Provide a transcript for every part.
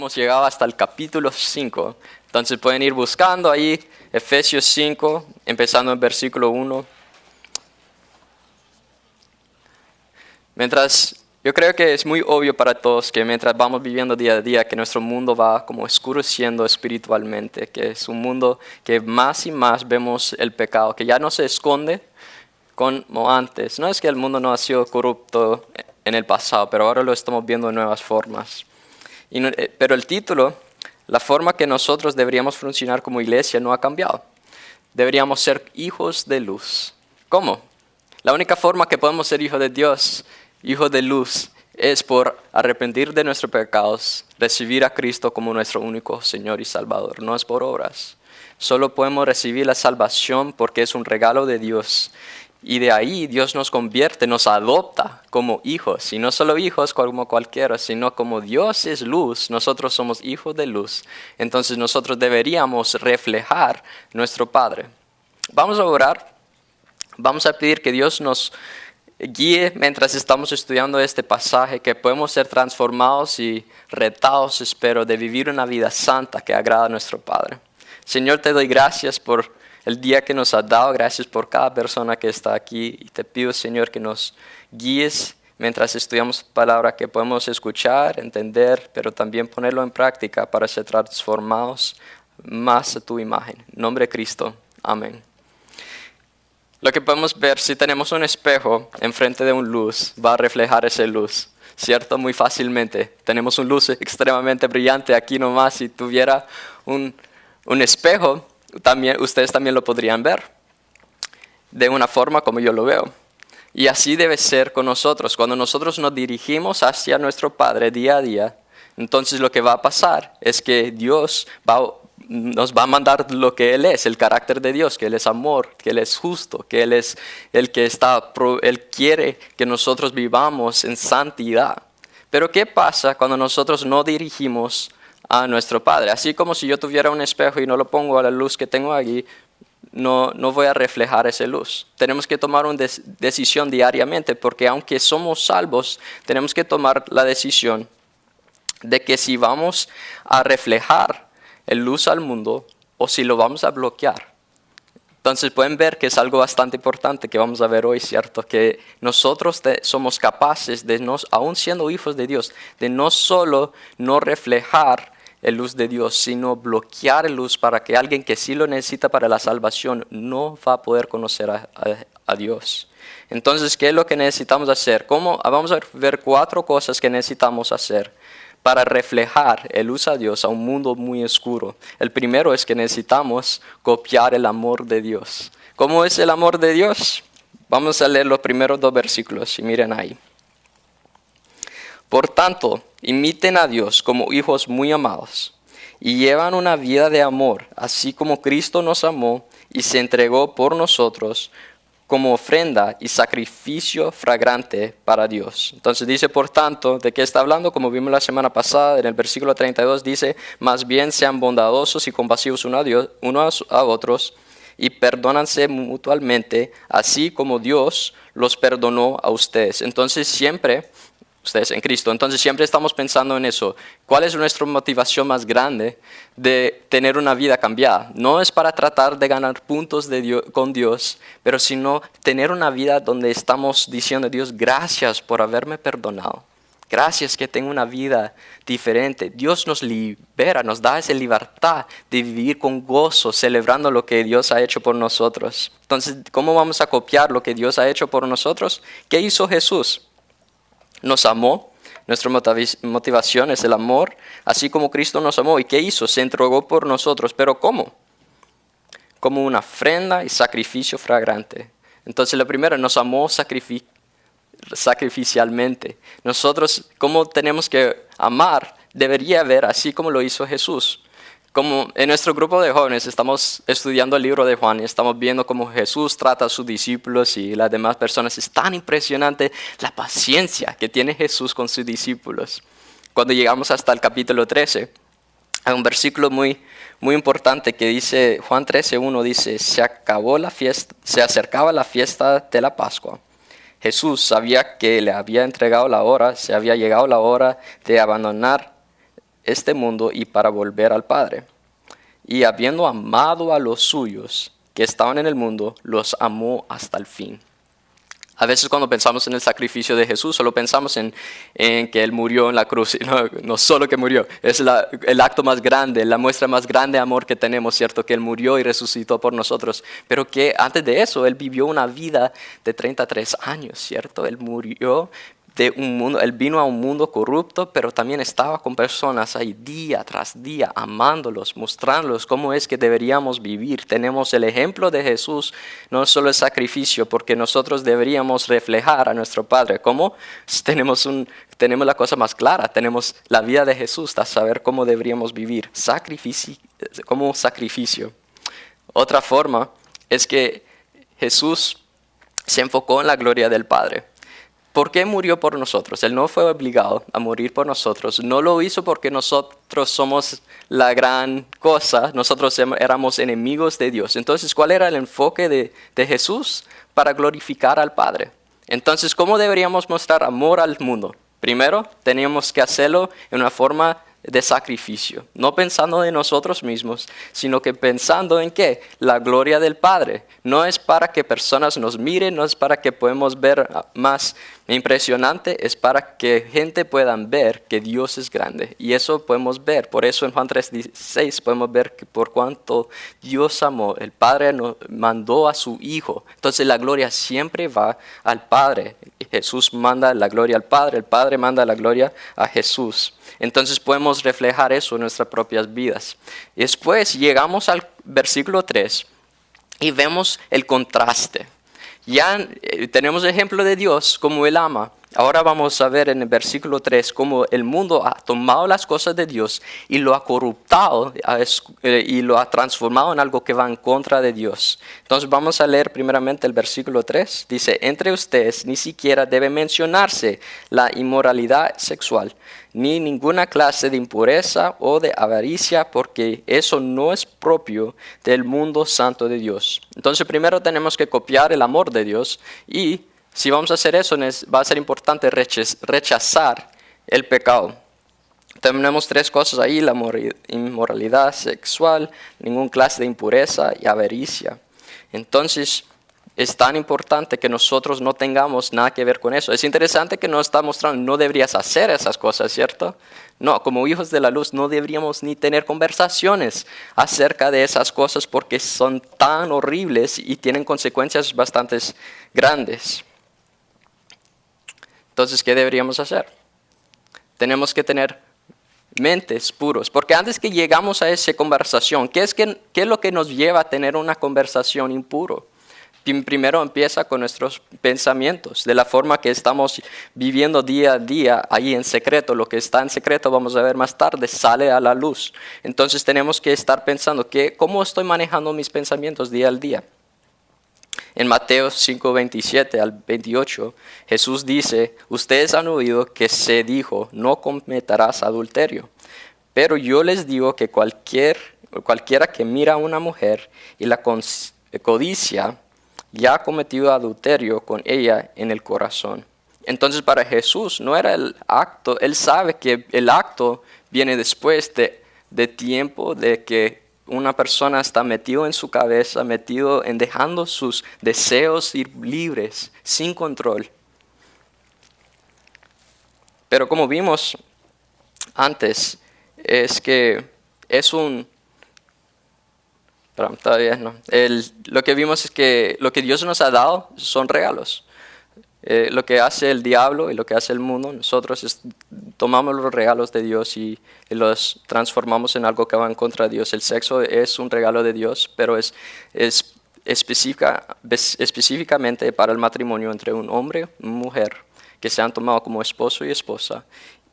hemos llegado hasta el capítulo 5. Entonces pueden ir buscando ahí Efesios 5, empezando en versículo 1. Yo creo que es muy obvio para todos que mientras vamos viviendo día a día, que nuestro mundo va como oscureciendo espiritualmente, que es un mundo que más y más vemos el pecado, que ya no se esconde como antes. No es que el mundo no ha sido corrupto en el pasado, pero ahora lo estamos viendo de nuevas formas. Pero el título, la forma que nosotros deberíamos funcionar como iglesia no ha cambiado. Deberíamos ser hijos de luz. ¿Cómo? La única forma que podemos ser hijos de Dios, hijos de luz, es por arrepentir de nuestros pecados, recibir a Cristo como nuestro único Señor y Salvador. No es por obras. Solo podemos recibir la salvación porque es un regalo de Dios. Y de ahí Dios nos convierte, nos adopta como hijos. Y no solo hijos como cualquiera, sino como Dios es luz, nosotros somos hijos de luz. Entonces nosotros deberíamos reflejar nuestro Padre. Vamos a orar. Vamos a pedir que Dios nos guíe mientras estamos estudiando este pasaje, que podemos ser transformados y retados, espero, de vivir una vida santa que agrada a nuestro Padre. Señor, te doy gracias por el día que nos has dado, gracias por cada persona que está aquí y te pido, Señor, que nos guíes mientras estudiamos palabra que podemos escuchar, entender, pero también ponerlo en práctica para ser transformados más a tu imagen. En nombre de Cristo, amén. Lo que podemos ver, si tenemos un espejo enfrente de una luz, va a reflejar esa luz, ¿cierto? Muy fácilmente. Tenemos una luz extremadamente brillante aquí nomás. Si tuviera un espejo, ustedes también lo podrían ver de una forma como yo lo veo. Y así debe ser con nosotros. Cuando nosotros nos dirigimos hacia nuestro Padre día a día, entonces lo que va a pasar es que Dios nos va a mandar lo que Él es, el carácter de Dios, que Él es amor, que Él es justo, que Él es el que Él quiere que nosotros vivamos en santidad. Pero ¿qué pasa cuando nosotros no dirigimos a nuestro Padre? Así como si yo tuviera un espejo y no lo pongo a la luz que tengo aquí, no voy a reflejar esa luz. Tenemos que tomar una decisión diariamente, porque aunque somos salvos, tenemos que tomar la decisión de que si vamos a reflejar el luz al mundo o si lo vamos a bloquear. Entonces pueden ver que es algo bastante importante que vamos a ver hoy, ¿cierto? Que nosotros somos capaces de, aún siendo hijos de Dios, de no solo no reflejar el luz de Dios, sino bloquear el luz para que alguien que sí lo necesita para la salvación no va a poder conocer a Dios. Entonces, ¿qué es lo que necesitamos hacer? Vamos a ver 4 cosas que necesitamos hacer para reflejar el luz a Dios a un mundo muy oscuro. El primero es que necesitamos copiar el amor de Dios. ¿Cómo es el amor de Dios? Vamos a leer los primeros 2 versículos y miren ahí. Por tanto, imiten a Dios como hijos muy amados y llevan una vida de amor, así como Cristo nos amó y se entregó por nosotros como ofrenda y sacrificio fragrante para Dios. Entonces dice, por tanto, ¿de qué está hablando? Como vimos la semana pasada, en el versículo 32 dice, más bien sean bondadosos y compasivos unos a otros y perdónanse mutuamente, así como Dios los perdonó a ustedes. Entonces ustedes en Cristo. Entonces siempre estamos pensando en eso. ¿Cuál es nuestra motivación más grande de tener una vida cambiada? No es para tratar de ganar puntos con Dios, pero sino tener una vida donde estamos diciendo a Dios, gracias por haberme perdonado. Gracias que tengo una vida diferente. Dios nos libera, nos da esa libertad de vivir con gozo, celebrando lo que Dios ha hecho por nosotros. Entonces, ¿cómo vamos a copiar lo que Dios ha hecho por nosotros? ¿Qué hizo Jesús? Nos amó, nuestra motivación es el amor, así como Cristo nos amó. ¿Y qué hizo? Se entregó por nosotros. ¿Pero cómo? Como una ofrenda y sacrificio fragrante. Entonces, lo primero, nos amó sacrificialmente. Nosotros, ¿cómo tenemos que amar? Debería haber, así como lo hizo Jesús. Como en nuestro grupo de jóvenes estamos estudiando el libro de Juan y estamos viendo cómo Jesús trata a sus discípulos y las demás personas. Es tan impresionante la paciencia que tiene Jesús con sus discípulos. Cuando llegamos hasta el capítulo 13, hay un versículo muy importante que dice, Juan 13:1 dice, se acercaba la fiesta de la Pascua. Jesús sabía que le había entregado la hora, se había llegado la hora de abandonar este mundo y para volver al Padre. Y habiendo amado a los suyos que estaban en el mundo, los amó hasta el fin. A veces cuando pensamos en el sacrificio de Jesús, solo pensamos en que Él murió en la cruz. No solo que murió, es el acto más grande, la muestra más grande de amor que tenemos, ¿cierto? Que Él murió y resucitó por nosotros. Pero que antes de eso, Él vivió una vida de 33 años, ¿cierto? Él murió de un mundo, Él vino a un mundo corrupto, pero también estaba con personas ahí día tras día, amándolos, mostrándolos cómo es que deberíamos vivir. Tenemos el ejemplo de Jesús, no solo el sacrificio, porque nosotros deberíamos reflejar a nuestro Padre. ¿Cómo? Tenemos la cosa más clara, tenemos la vida de Jesús, a saber cómo deberíamos vivir, como sacrificio. Otra forma es que Jesús se enfocó en la gloria del Padre. ¿Por qué murió por nosotros? Él no fue obligado a morir por nosotros. No lo hizo porque nosotros somos la gran cosa. Nosotros éramos enemigos de Dios. Entonces, ¿cuál era el enfoque de Jesús? Para glorificar al Padre. Entonces, ¿cómo deberíamos mostrar amor al mundo? Primero, teníamos que hacerlo en una forma de sacrificio, no pensando en nosotros mismos, sino que pensando en ¿qué? La gloria del Padre. No es para que personas nos miren, no es para que podamos ver más impresionante, es para que gente pueda ver que Dios es grande. Y eso podemos ver, por eso en Juan 3:16 podemos ver que por cuanto Dios amó, el Padre nos mandó a su Hijo. Entonces la gloria siempre va al Padre. Jesús manda la gloria al Padre, el Padre manda la gloria a Jesús. Entonces podemos reflejar eso en nuestras propias vidas. Y después llegamos al versículo 3 y vemos el contraste. Ya tenemos el ejemplo de Dios, como Él ama. Ahora vamos a ver en el versículo 3 cómo el mundo ha tomado las cosas de Dios y lo ha corruptado y lo ha transformado en algo que va en contra de Dios. Entonces vamos a leer primeramente el versículo 3. Dice, entre ustedes ni siquiera debe mencionarse la inmoralidad sexual, ni ninguna clase de impureza o de avaricia, porque eso no es propio del mundo santo de Dios. Entonces primero tenemos que copiar el amor de Dios y si vamos a hacer eso, va a ser importante rechazar el pecado. Tenemos tres cosas ahí, la inmoralidad sexual, ninguna clase de impureza y avaricia. Entonces, es tan importante que nosotros no tengamos nada que ver con eso. Es interesante que nos está mostrando, no deberías hacer esas cosas, ¿cierto? No, como hijos de la luz no deberíamos ni tener conversaciones acerca de esas cosas porque son tan horribles y tienen consecuencias bastante grandes. Entonces, ¿qué deberíamos hacer? Tenemos que tener mentes puros, porque antes que llegamos a esa conversación, ¿qué es lo que nos lleva a tener una conversación impuro? Primero empieza con nuestros pensamientos, de la forma que estamos viviendo día a día ahí en secreto. Lo que está en secreto, vamos a ver más tarde, sale a la luz. Entonces tenemos que estar pensando, ¿cómo estoy manejando mis pensamientos día al día? En Mateo 5:27 al 28, Jesús dice, ustedes han oído que se dijo, no cometerás adulterio. Pero yo les digo que cualquiera que mira a una mujer y la codicia, ya ha cometido adulterio con ella en el corazón. Entonces para Jesús no era el acto, Él sabe que el acto viene después de tiempo de que una persona está metido en su cabeza, metido en dejando sus deseos ir libres, sin control. Pero como vimos antes, es que es todavía no. Lo que vimos es que lo que Dios nos ha dado son regalos. Lo que hace el diablo y lo que hace el mundo, nosotros tomamos los regalos de Dios y los transformamos en algo que va en contra de Dios. El sexo es un regalo de Dios, pero es específicamente para el matrimonio entre un hombre y una mujer que se han tomado como esposo y esposa.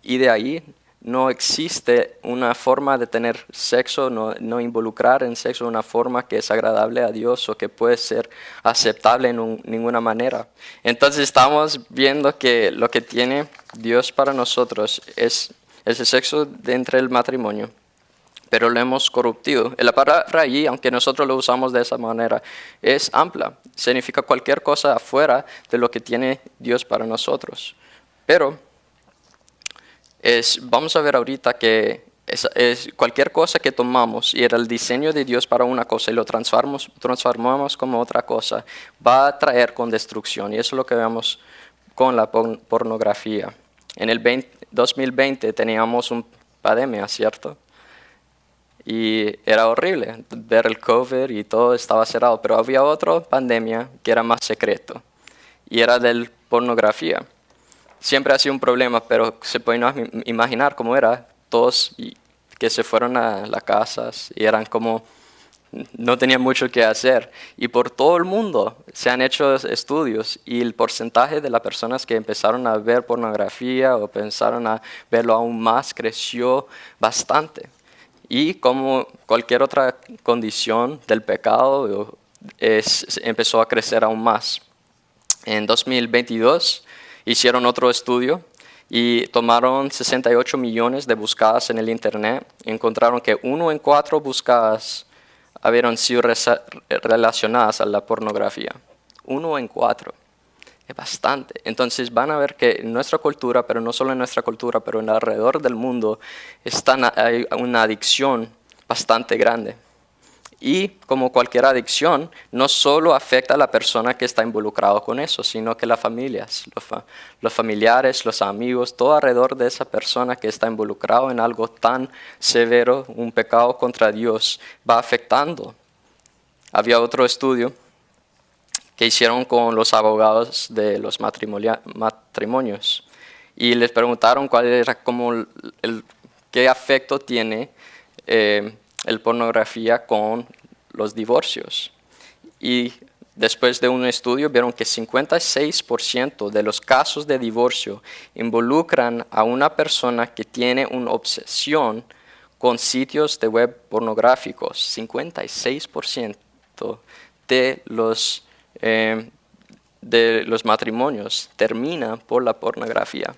Y de ahí no existe una forma de tener sexo, no involucrar en sexo de una forma que es agradable a Dios o que puede ser aceptable en ninguna manera. Entonces estamos viendo que lo que tiene Dios para nosotros es el sexo entre el matrimonio, pero lo hemos corruptido. La palabra allí, aunque nosotros lo usamos de esa manera, es amplia. Significa cualquier cosa afuera de lo que tiene Dios para nosotros. Pero vamos a ver ahorita que Es cualquier cosa que tomamos y era el diseño de Dios para una cosa y lo transformamos como otra cosa, va a traer con destrucción. Y eso es lo que vemos con la pornografía. En el 2020 teníamos una pandemia, ¿cierto? Y era horrible ver el COVID y todo estaba cerrado, pero había otra pandemia que era más secreto y era de pornografía. Siempre ha sido un problema, pero se pueden imaginar cómo era todos que se fueron a las casas y eran como, no tenían mucho que hacer. Y por todo el mundo se han hecho estudios y el porcentaje de las personas que empezaron a ver pornografía o pensaron a verlo aún más creció bastante. Y como cualquier otra condición del pecado, empezó a crecer aún más. En 2022 hicieron otro estudio y tomaron 68 millones de buscadas en el Internet. Encontraron que 1 en 4 buscadas habían sido relacionadas a la pornografía. 1 en 4. Es bastante. Entonces van a ver que en nuestra cultura, pero no solo en nuestra cultura, pero en alrededor del mundo, hay una adicción bastante grande. Y como cualquier adicción, no solo afecta a la persona que está involucrado con eso, sino que las familias, los familiares, los amigos, todo alrededor de esa persona que está involucrado en algo tan severo, un pecado contra Dios, va afectando. Había otro estudio que hicieron con los abogados de los matrimonios y les preguntaron cuál era qué afecto tiene el pornografía con los divorcios. Y después de un estudio vieron que 56% de los casos de divorcio involucran a una persona que tiene una obsesión con sitios de web pornográficos. 56% de los matrimonios termina por la pornografía.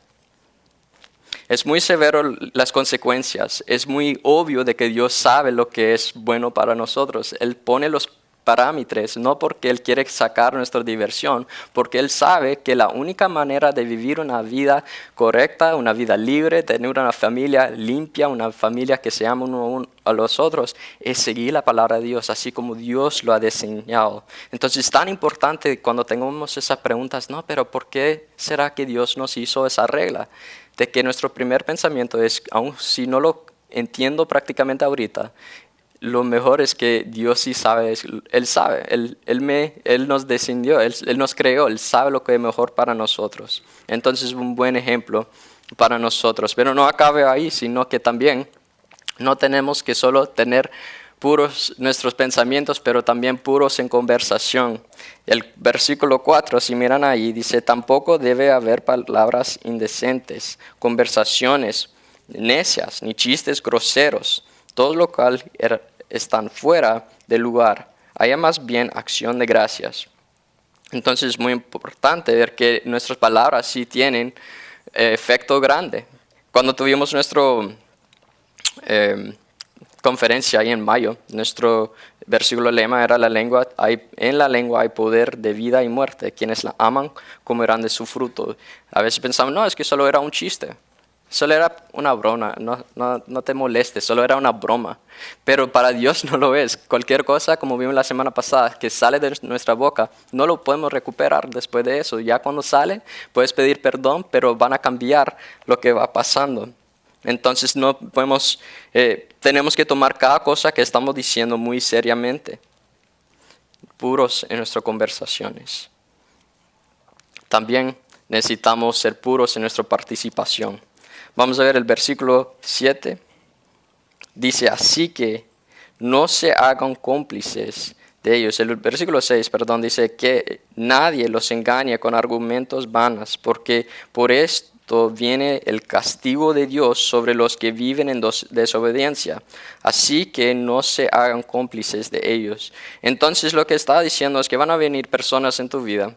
Es muy severo las consecuencias. Es muy obvio de que Dios sabe lo que es bueno para nosotros. Él pone los parámetros, no porque Él quiere sacar nuestra diversión, porque Él sabe que la única manera de vivir una vida correcta, una vida libre, tener una familia limpia, una familia que se ama uno a los otros, es seguir la palabra de Dios, así como Dios lo ha diseñado. Entonces es tan importante cuando tengamos esas preguntas, no, pero ¿por qué será que Dios nos hizo esa regla? De que nuestro primer pensamiento es, aun si no lo entiendo prácticamente ahorita, lo mejor es que Dios sí sabe, Él sabe, Él nos diseñó, él nos creó, Él sabe lo que es mejor para nosotros. Entonces es un buen ejemplo para nosotros. Pero no acabe ahí, sino que también no tenemos que solo tener puros nuestros pensamientos, pero también puros en conversación. El versículo 4, si miran ahí, dice, tampoco debe haber palabras indecentes, conversaciones necias, ni chistes groseros, todo lo cual están fuera del lugar. Haya más bien acción de gracias. Entonces es muy importante ver que nuestras palabras sí tienen efecto grande. Cuando tuvimos nuestra conferencia ahí en mayo, nuestro versículo lema era en la lengua hay poder de vida y muerte. Quienes la aman comerán de su fruto. A veces pensamos, no, es que solo era un chiste. Solo era una broma, no te molestes, solo era una broma. Pero para Dios no lo es. Cualquier cosa, como vimos la semana pasada, que sale de nuestra boca, no lo podemos recuperar después de eso. Ya cuando sale, puedes pedir perdón, pero van a cambiar lo que va pasando. Entonces no podemos, tenemos que tomar cada cosa que estamos diciendo muy seriamente, puros en nuestras conversaciones. También necesitamos ser puros en nuestra participación. Vamos a ver el versículo 7. Dice, así que no se hagan cómplices de ellos. El versículo 6, dice que nadie los engañe con argumentos vanos, porque por esto viene el castigo de Dios sobre los que viven en desobediencia. Así que no se hagan cómplices de ellos. Entonces lo que está diciendo es que van a venir personas en tu vida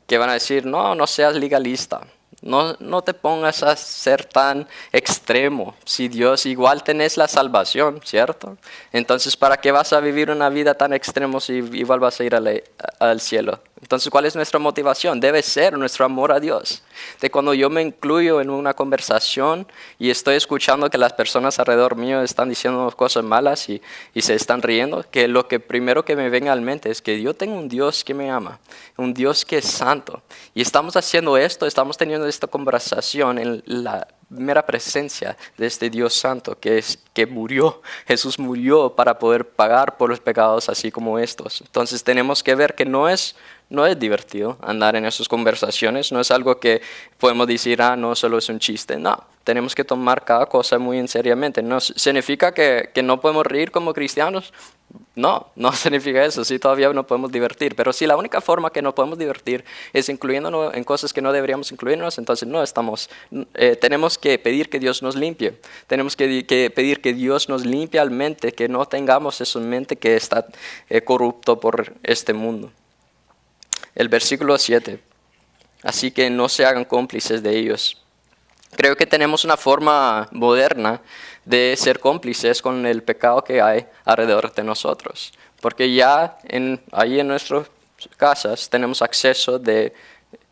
que van a decir, no seas legalista. No te pongas a ser tan extremo. Si Dios igual tenés la salvación, ¿cierto? Entonces, ¿para qué vas a vivir una vida tan extrema si igual vas a ir al cielo? Entonces, ¿cuál es nuestra motivación? Debe ser nuestro amor a Dios. De cuando yo me incluyo en una conversación y estoy escuchando que las personas alrededor mío están diciendo cosas malas y se están riendo, que lo que primero que me venga a la mente es que yo tengo un Dios que me ama, un Dios que es santo. Y estamos haciendo esto, estamos teniendo esta conversación en la mera presencia de este Dios santo que murió. Jesús murió para poder pagar por los pecados así como estos. Entonces tenemos que ver que no es divertido andar en esas conversaciones, no es algo que podemos decir, no, solo es un chiste. No, tenemos que tomar cada cosa muy en seriamente. No significa que no podemos reír como cristianos. No significa eso, sí todavía no podemos divertir, pero si la única forma que nos podemos divertir es incluyéndonos en cosas que no deberíamos incluirnos, entonces tenemos que pedir que Dios nos limpie, tenemos que pedir que Dios nos limpie la mente, que no tengamos eso en mente que está corrupto por este mundo. El versículo 7, así que no se hagan cómplices de ellos. Creo que tenemos una forma moderna de ser cómplices con el pecado que hay alrededor de nosotros. Porque ya ahí en nuestras casas tenemos acceso de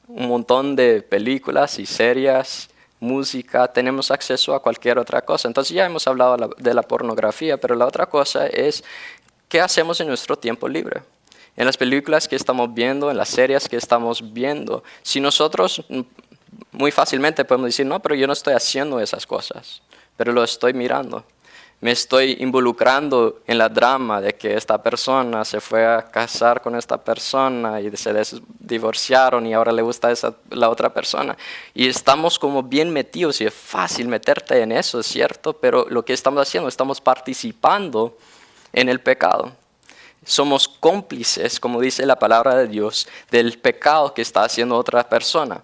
un montón de películas y series, música, tenemos acceso a cualquier otra cosa. Entonces ya hemos hablado de la pornografía, pero la otra cosa es qué hacemos en nuestro tiempo libre. En las películas que estamos viendo, en las series que estamos viendo, si nosotros muy fácilmente podemos decir, no, pero yo no estoy haciendo esas cosas, pero lo estoy mirando. Me estoy involucrando en la drama de que esta persona se fue a casar con esta persona y se divorciaron y ahora le gusta la otra persona. Y estamos como bien metidos y es fácil meterte en eso, es cierto, pero lo que estamos haciendo, estamos participando en el pecado. Somos cómplices, como dice la palabra de Dios, del pecado que está haciendo otra persona.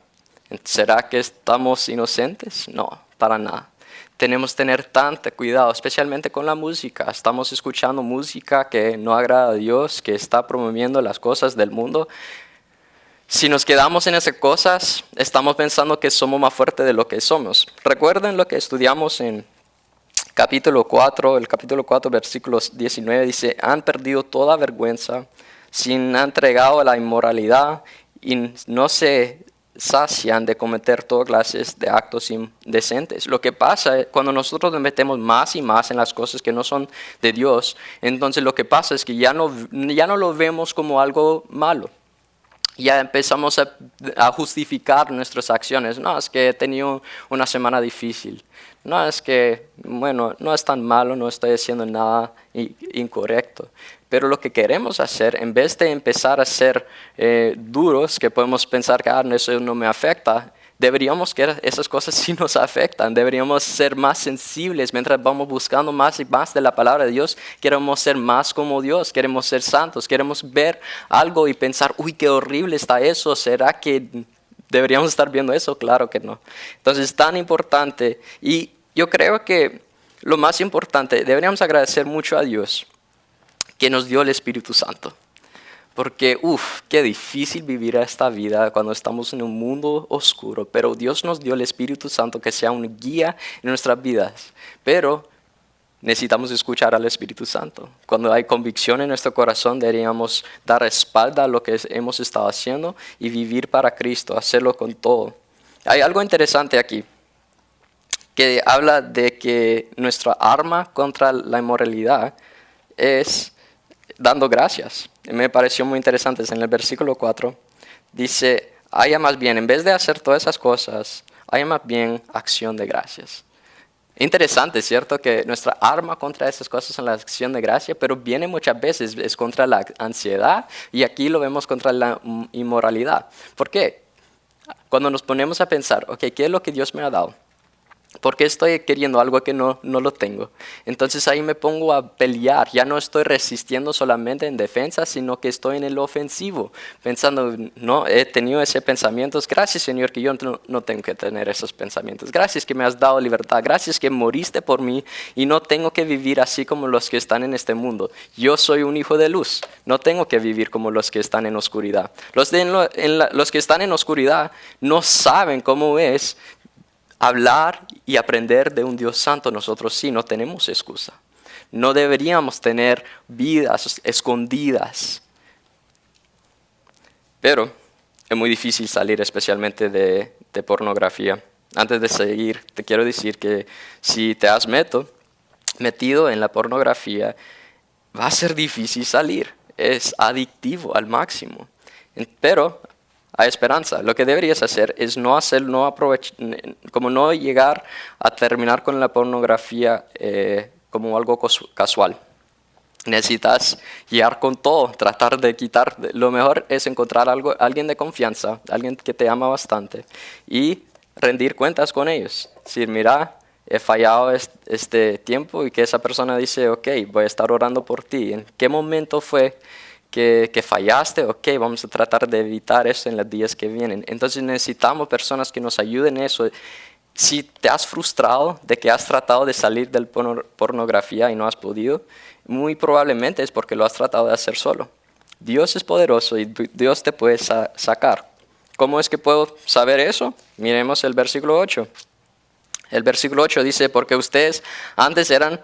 ¿Será que estamos inocentes? No, para nada. Tenemos que tener tanto cuidado, especialmente con la música. Estamos escuchando música que no agrada a Dios, que está promoviendo las cosas del mundo. Si nos quedamos en esas cosas, estamos pensando que somos más fuertes de lo que somos. Recuerden lo que estudiamos en capítulo 4, el capítulo 4, versículos 19, dice, han perdido toda vergüenza, se han entregado a la inmoralidad y no se sacian de cometer todas clases de actos indecentes. Lo que pasa es cuando nosotros nos metemos más y más en las cosas que no son de Dios, entonces lo que pasa es que ya no lo vemos como algo malo. Ya empezamos a justificar nuestras acciones. No, es que he tenido una semana difícil. No, es que, bueno, no es tan malo, no estoy haciendo nada incorrecto. Pero lo que queremos hacer, en vez de empezar a ser duros, que podemos pensar que eso no me afecta, deberíamos que esas cosas sí nos afectan. Deberíamos ser más sensibles mientras vamos buscando más y más de la palabra de Dios. Queremos ser más como Dios, queremos ser santos, queremos ver algo y pensar, uy, qué horrible está eso. ¿Será que deberíamos estar viendo eso? Claro que no. Entonces es tan importante y yo creo que lo más importante, deberíamos agradecer mucho a Dios que nos dio el Espíritu Santo. Porque, qué difícil vivir esta vida cuando estamos en un mundo oscuro. Pero Dios nos dio el Espíritu Santo que sea un guía en nuestras vidas. Pero necesitamos escuchar al Espíritu Santo. Cuando hay convicción en nuestro corazón, deberíamos dar espalda a lo que hemos estado haciendo y vivir para Cristo, hacerlo con todo. Hay algo interesante aquí, que habla de que nuestra arma contra la inmoralidad es dando gracias. Me pareció muy interesante. En el versículo 4 dice, haya más bien, en vez de hacer todas esas cosas, haya más bien acción de gracias. Interesante, ¿cierto? Que nuestra arma contra esas cosas es la acción de gracia, pero viene muchas veces, es contra la ansiedad y aquí lo vemos contra la inmoralidad. ¿Por qué? Cuando nos ponemos a pensar, ¿qué es lo que Dios me ha dado? ¿Por qué estoy queriendo algo que no lo tengo? Entonces ahí me pongo a pelear. Ya no estoy resistiendo solamente en defensa, sino que estoy en el ofensivo. Pensando, no, he tenido ese pensamiento. Gracias, Señor, que yo no tengo que tener esos pensamientos. Gracias que me has dado libertad. Gracias que moriste por mí y no tengo que vivir así como los que están en este mundo. Yo soy un hijo de luz. No tengo que vivir como los que están en oscuridad. Los que están en oscuridad no saben cómo es hablar y aprender de un Dios santo. Nosotros sí, no tenemos excusa. No deberíamos tener vidas escondidas. Pero es muy difícil salir especialmente de pornografía. Antes de seguir, te quiero decir que si te has metido en la pornografía, va a ser difícil salir. Es adictivo al máximo. Pero hay esperanza. Lo que deberías hacer es no hacer, no aprovechar, como no llegar a terminar con la pornografía como algo casual. Necesitas llegar con todo, tratar de quitar. Lo mejor es encontrar alguien de confianza, alguien que te ama bastante y rendir cuentas con ellos. Decir, mira, he fallado este tiempo, y que esa persona dice, ok, voy a estar orando por ti. ¿En qué momento fue que fallaste? Ok, vamos a tratar de evitar eso en los días que vienen. Entonces necesitamos personas que nos ayuden en eso. Si te has frustrado de que has tratado de salir de pornografía y no has podido, muy probablemente es porque lo has tratado de hacer solo. Dios es poderoso y Dios te puede sacar. ¿Cómo es que puedo saber eso? Miremos el versículo 8. El versículo 8 dice, porque ustedes antes eran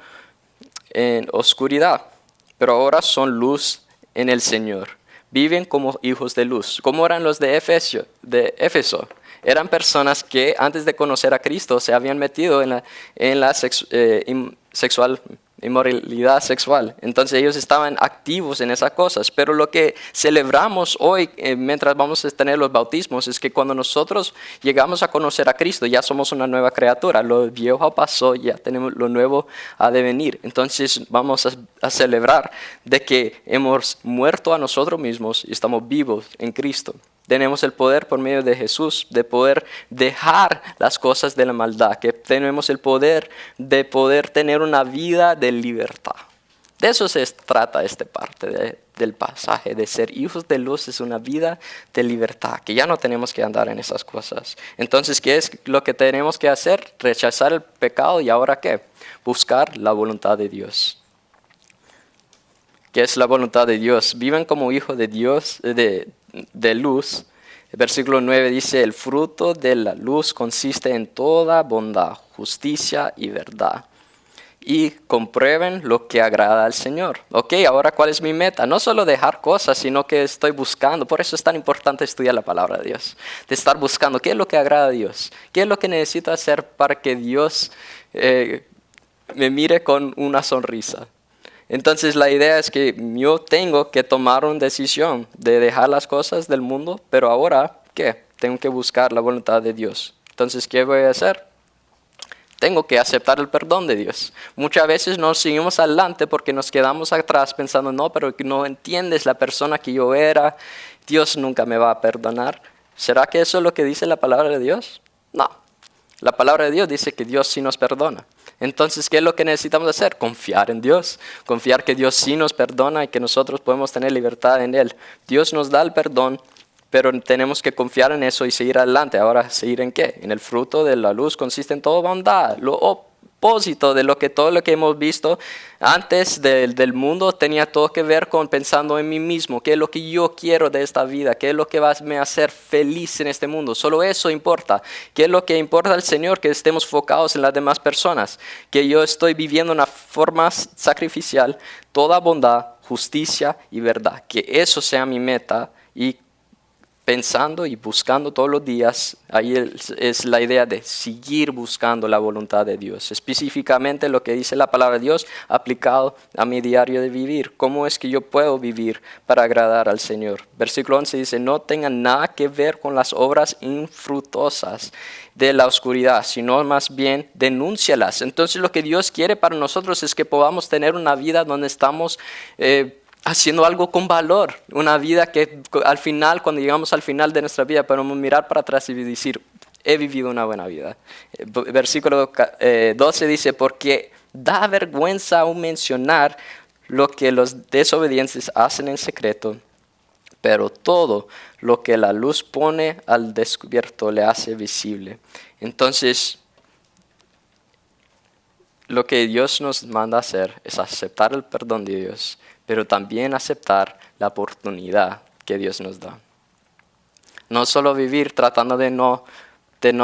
en oscuridad, pero ahora son luz en el Señor. Viven como hijos de luz. ¿Cómo eran los de Éfeso? Eran personas que antes de conocer a Cristo se habían metido en la inmoralidad sexual. Entonces ellos estaban activos en esas cosas. Pero lo que celebramos hoy, mientras vamos a tener los bautismos, es que cuando nosotros llegamos a conocer a Cristo, ya somos una nueva criatura. Lo viejo pasó, ya tenemos lo nuevo a devenir. Entonces vamos a celebrar de que hemos muerto a nosotros mismos y estamos vivos en Cristo. Tenemos el poder por medio de Jesús de poder dejar las cosas de la maldad, que tenemos el poder de poder tener una vida de libertad. De eso se trata esta parte del pasaje, de ser hijos de luz. Es una vida de libertad, que ya no tenemos que andar en esas cosas. Entonces, ¿qué es lo que tenemos que hacer? Rechazar el pecado, y ahora ¿qué? Buscar la voluntad de Dios. ¿Qué es la voluntad de Dios? Viven como hijos de Dios, de luz. El versículo 9 dice, el fruto de la luz consiste en toda bondad, justicia y verdad. Y comprueben lo que agrada al Señor. Ok, ahora ¿cuál es mi meta? No solo dejar cosas, sino que estoy buscando. Por eso es tan importante estudiar la palabra de Dios. De estar buscando qué es lo que agrada a Dios. ¿Qué es lo que necesito hacer para que Dios me mire con una sonrisa? Entonces la idea es que yo tengo que tomar una decisión de dejar las cosas del mundo, pero ahora, ¿qué? Tengo que buscar la voluntad de Dios. Entonces, ¿qué voy a hacer? Tengo que aceptar el perdón de Dios. Muchas veces nos seguimos adelante porque nos quedamos atrás pensando, no, pero no entiendes la persona que yo era, Dios nunca me va a perdonar. ¿Será que eso es lo que dice la palabra de Dios? No. La palabra de Dios dice que Dios sí nos perdona. Entonces, ¿qué es lo que necesitamos hacer? Confiar en Dios. Confiar que Dios sí nos perdona y que nosotros podemos tener libertad en Él. Dios nos da el perdón, pero tenemos que confiar en eso y seguir adelante. Ahora, ¿seguir en qué? En el fruto de la luz consiste en toda bondad. Lo opósito de todo lo que hemos visto antes del mundo tenía todo que ver con pensando en mí mismo. ¿Qué es lo que yo quiero de esta vida? ¿Qué es lo que va a hacer feliz en este mundo? Solo eso importa. ¿Qué es lo que importa al Señor? Que estemos enfocados en las demás personas. Que yo estoy viviendo una forma sacrificial, toda bondad, justicia y verdad. Que eso sea mi meta, y pensando y buscando todos los días, ahí es la idea de seguir buscando la voluntad de Dios. Específicamente lo que dice la palabra de Dios aplicado a mi diario de vivir. ¿Cómo es que yo puedo vivir para agradar al Señor? Versículo 11 dice, no tengan nada que ver con las obras infructuosas de la oscuridad, sino más bien denúncialas. Entonces lo que Dios quiere para nosotros es que podamos tener una vida donde estamos haciendo algo con valor, una vida que al final, cuando llegamos al final de nuestra vida, podemos mirar para atrás y decir, he vivido una buena vida. Versículo 12 dice, porque da vergüenza aún mencionar lo que los desobedientes hacen en secreto, pero todo lo que la luz pone al descubierto le hace visible. Entonces, lo que Dios nos manda a hacer es aceptar el perdón de Dios, pero también aceptar la oportunidad que Dios nos da. No solo vivir tratando de no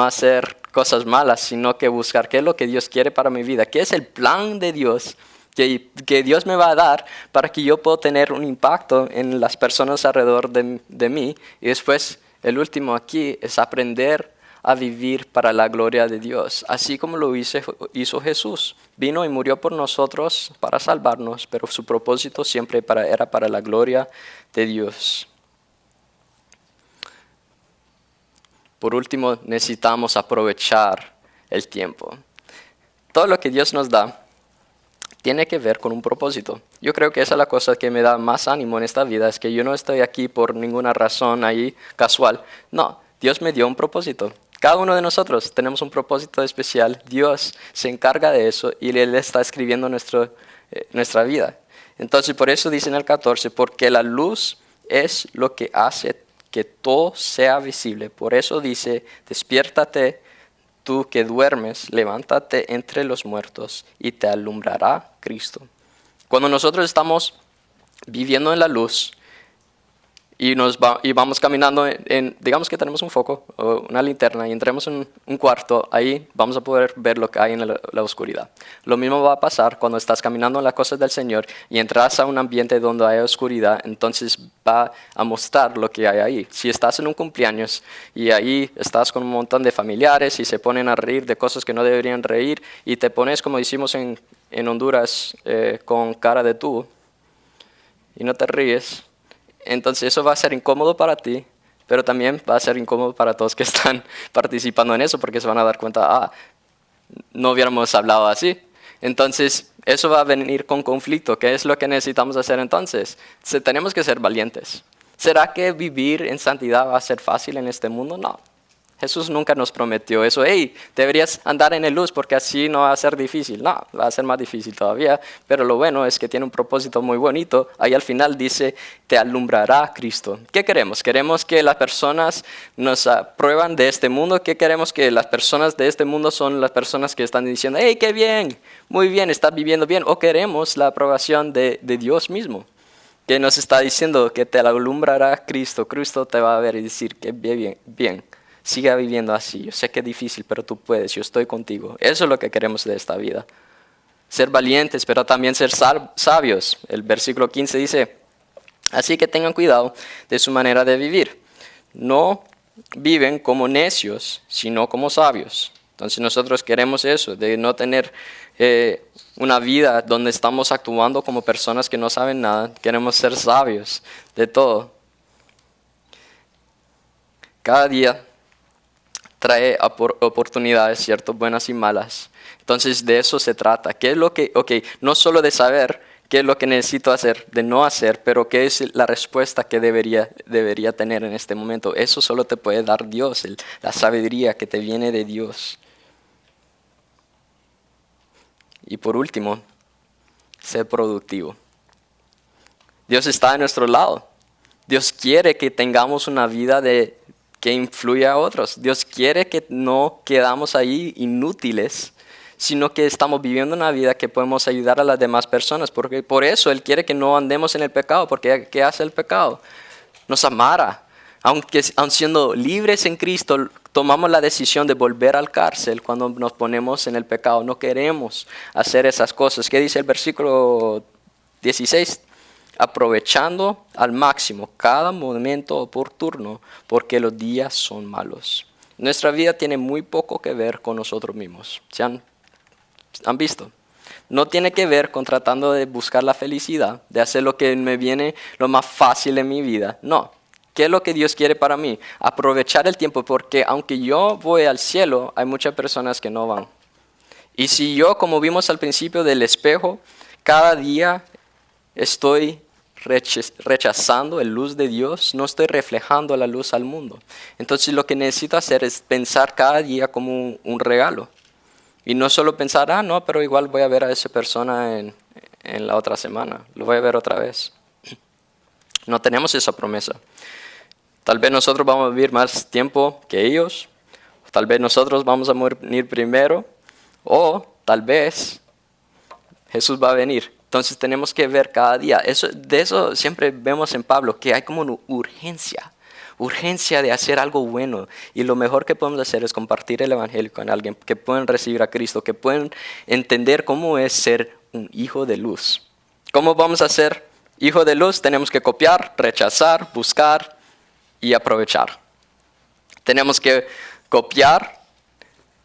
hacer cosas malas, sino que buscar qué es lo que Dios quiere para mi vida, qué es el plan de Dios que Dios me va a dar para que yo pueda tener un impacto en las personas alrededor de mí. Y después, el último aquí es aprender a vivir para la gloria de Dios, así como lo hizo Jesús. Vino y murió por nosotros para salvarnos, pero su propósito siempre era para la gloria de Dios. Por último, necesitamos aprovechar el tiempo. Todo lo que Dios nos da tiene que ver con un propósito. Yo creo que esa es la cosa que me da más ánimo en esta vida, es que yo no estoy aquí por ninguna razón ahí casual. No, Dios me dio un propósito. Cada uno de nosotros tenemos un propósito especial. Dios se encarga de eso y Él está escribiendo nuestra vida. Entonces, por eso dice en el 14, porque la luz es lo que hace que todo sea visible. Por eso dice, despiértate tú que duermes, levántate entre los muertos y te alumbrará Cristo. Cuando nosotros estamos viviendo en la luz y vamos caminando, digamos que tenemos un foco o una linterna y entremos en un cuarto, ahí vamos a poder ver lo que hay en la oscuridad. Lo mismo va a pasar cuando estás caminando en las cosas del Señor y entras a un ambiente donde hay oscuridad, entonces va a mostrar lo que hay ahí. Si estás en un cumpleaños y ahí estás con un montón de familiares y se ponen a reír de cosas que no deberían reír y te pones, como decimos en Honduras, con cara de tubo y no te ríes, entonces eso va a ser incómodo para ti, pero también va a ser incómodo para todos que están participando en eso, porque se van a dar cuenta, no hubiéramos hablado así. Entonces eso va a venir con conflicto. ¿Qué es lo que necesitamos hacer entonces? Tenemos que ser valientes. ¿Será que vivir en santidad va a ser fácil en este mundo? No. Jesús nunca nos prometió eso. Hey, deberías andar en la luz porque así no va a ser difícil. No, va a ser más difícil todavía. Pero lo bueno es que tiene un propósito muy bonito. Ahí al final dice, te alumbrará Cristo. ¿Qué queremos? ¿Queremos que las personas nos aprueban de este mundo? ¿Qué queremos? Que las personas de este mundo son las personas que están diciendo, hey, qué bien, muy bien, estás viviendo bien. ¿O queremos la aprobación de Dios mismo? Que nos está diciendo que te alumbrará Cristo. Cristo te va a ver y decir que bien. Siga viviendo así. Yo sé que es difícil, pero tú puedes. Yo estoy contigo. Eso es lo que queremos de esta vida. Ser valientes, pero también ser sabios. El versículo 15 dice, así que tengan cuidado de su manera de vivir. No viven como necios, sino como sabios. Entonces nosotros queremos eso, de no tener una vida donde estamos actuando como personas que no saben nada. Queremos ser sabios de todo. Cada día trae oportunidades, ¿cierto? Buenas y malas. Entonces de eso se trata. ¿Qué es lo que, no solo de saber qué es lo que necesito hacer, de no hacer, pero qué es la respuesta que debería tener en este momento? Eso solo te puede dar Dios, la sabiduría que te viene de Dios. Y por último, ser productivo. Dios está a nuestro lado. Dios quiere que tengamos una vida que influya a otros. Dios quiere que no quedamos ahí inútiles, sino que estamos viviendo una vida que podemos ayudar a las demás personas. Porque por eso Él quiere que no andemos en el pecado, porque ¿qué hace el pecado? Nos amarra. Aun siendo libres en Cristo, tomamos la decisión de volver al cárcel cuando nos ponemos en el pecado. No queremos hacer esas cosas. ¿Qué dice el versículo 16? Aprovechando al máximo cada momento oportuno, porque los días son malos. Nuestra vida tiene muy poco que ver con nosotros mismos. ¿Se han visto? No tiene que ver con tratando de buscar la felicidad, de hacer lo que me viene lo más fácil en mi vida. No. ¿Qué es lo que Dios quiere para mí? Aprovechar el tiempo, porque aunque yo voy al cielo, hay muchas personas que no van. Y si yo, como vimos al principio del espejo, cada día estoy rechazando la luz de Dios, no estoy reflejando la luz al mundo. Entonces lo que necesito hacer es pensar cada día como un regalo. Y no solo pensar, no, pero igual voy a ver a esa persona en la otra semana, lo voy a ver otra vez. No tenemos esa promesa. Tal vez nosotros vamos a vivir más tiempo que ellos, tal vez nosotros vamos a morir primero, o tal vez Jesús va a venir. Entonces tenemos que ver cada día. De eso siempre vemos en Pablo, que hay como una urgencia urgencia de hacer algo bueno. Y lo mejor que podemos hacer es compartir el Evangelio con alguien que pueden recibir a Cristo, que pueden entender cómo es ser un hijo de luz. ¿Cómo vamos a ser hijo de luz? Tenemos que copiar, rechazar, buscar y aprovechar. Tenemos que copiar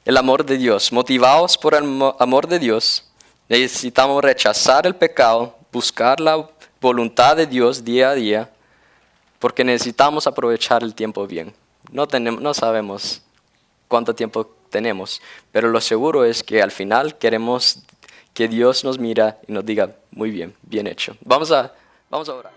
el amor de Dios, motivados por el amor de Dios. Necesitamos rechazar el pecado, buscar la voluntad de Dios día a día, porque necesitamos aprovechar el tiempo bien. No sabemos cuánto tiempo tenemos, pero lo seguro es que al final queremos que Dios nos mira y nos diga, muy bien, bien hecho. Vamos a orar.